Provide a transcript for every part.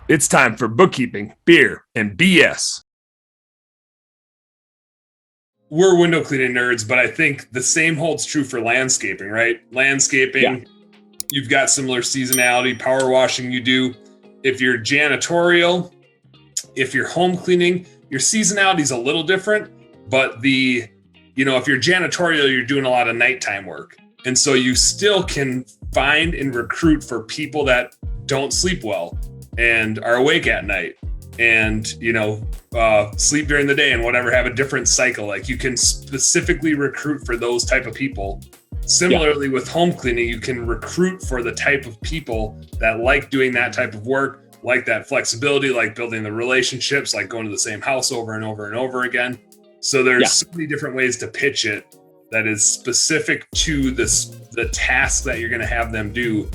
It's time for bookkeeping, beer, and BS. We're window cleaning nerds, but I think the same holds true for landscaping, right? Landscaping, You've got similar seasonality, power washing you do. If you're janitorial, if you're home cleaning, your seasonality is a little different, but if you're janitorial, you're doing a lot of nighttime work. And so you still can find and recruit for people that don't sleep well and are awake at night and, sleep during the day and whatever, have a different cycle. Like you can specifically recruit for those type of people. Similarly, with home cleaning, you can recruit for the type of people that like doing that type of work, like that flexibility, like building the relationships, like going to the same house over and over and over again. So there's so many different ways to pitch it that is specific to the task that you're going to have them do.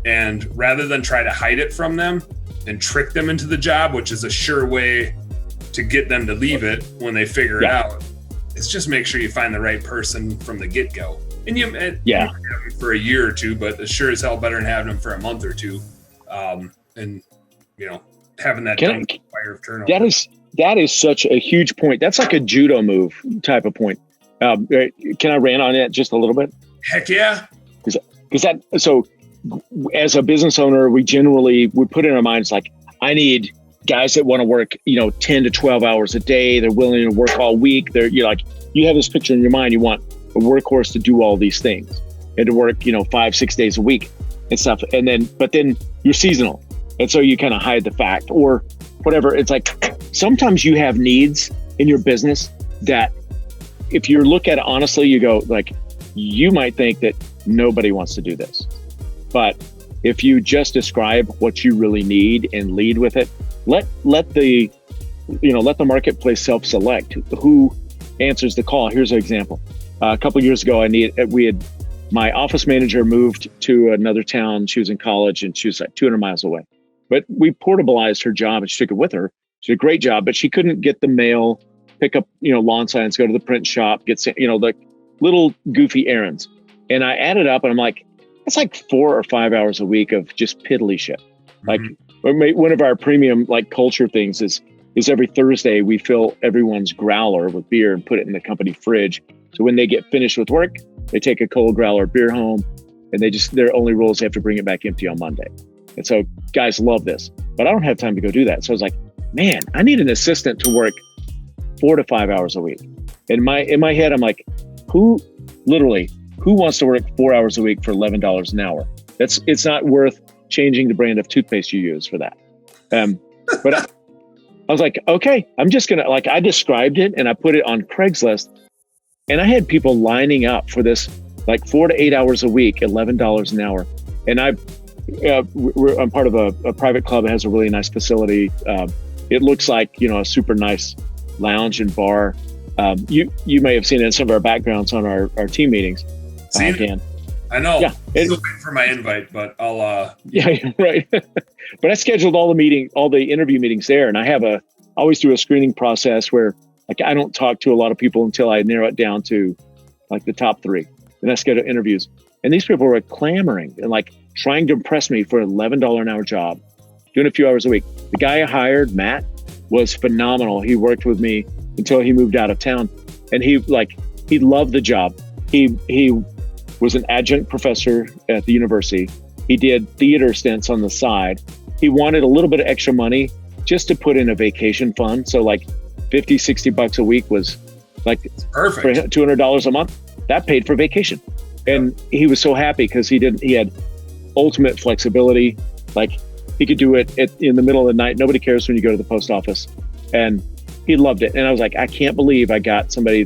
And rather than try to hide it from them and trick them into the job, which is a sure way to get them to leave it when they figure it out, it's just make sure you find the right person from the get-go. And you might have them for a year or two, but it's sure as hell better than having them for a month or two. Having that fire of turnover. That is such a huge point. That's like a judo move type of point. Can I rant on it just a little bit? Heck yeah. So as a business owner, we put in our minds like, I need guys that want to work, 10 to 12 hours a day. They're willing to work all week. You have this picture in your mind. You want a workhorse to do all these things and to work, 5-6 days a week and stuff. But then you're seasonal. And so you kind of hide the fact or whatever. It's like, sometimes you have needs in your business that if you look at it honestly, you go like, you might think that nobody wants to do this. But if you just describe what you really need and lead with it, let the marketplace self-select who answers the call. Here's an example. A couple of years ago, my office manager moved to another town. She was in college and she was like 200 miles away. But we portabilized her job and she took it with her. She did a great job, but she couldn't get the mail, pick up, lawn signs, go to the print shop, get, the little goofy errands. And I added up and I'm like, it's like 4 or 5 hours a week of just piddly shit. Like one of our premium culture things is every Thursday we fill everyone's growler with beer and put it in the company fridge. So when they get finished with work, they take a cold growler beer home and their only rule is they have to bring it back empty on Monday. And so guys love this, but I don't have time to go do that. So I was like, man, I need an assistant to work 4 to 5 hours a week. In my head, I'm like, who wants to work 4 hours a week for $11 an hour? It's not worth changing the brand of toothpaste you use for that. But I was like, okay, I'm just going to I described it and I put it on Craigslist and I had people lining up for this 4 to 8 hours a week, $11 an hour. And I'm part of a private club that has a really nice facility. It looks like, a super nice lounge and bar. You may have seen it in some of our backgrounds on our team meetings. Dan. I know. Yeah, still waiting for my invite, but I'll. Yeah, right. But I scheduled all the interview meetings there, and I always do a screening process where I don't talk to a lot of people until I narrow it down to the top 3. Then I schedule interviews, and these people were clamoring and trying to impress me for an $11 an hour job, doing a few hours a week. The guy I hired, Matt, was phenomenal. He worked with me until he moved out of town, and he loved the job. He was an adjunct professor at the university. He did theater stints on the side. He wanted a little bit of extra money just to put in a vacation fund. So $50, $60 a week was perfect. For $200 a month. That paid for vacation. And he was so happy because he had ultimate flexibility. He could do it in the middle of the night. Nobody cares when you go to the post office. And he loved it. And I was like, I can't believe I got somebody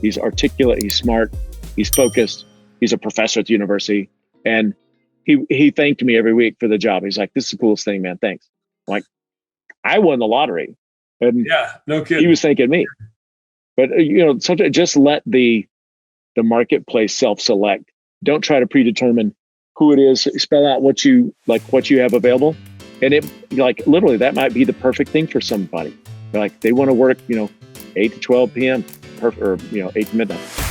he's articulate, he's smart, he's focused, he's a professor at the university. And he thanked me every week for the job. He's like, this is the coolest thing, man. Thanks. I'm like, I won the lottery. And no kidding. He was thanking me. But sometimes just let the marketplace self-select. Don't try to predetermine who it is. Spell out what you have available. And it literally that might be the perfect thing for somebody. They want to work, 8 to 12 p.m. or 8 to midnight.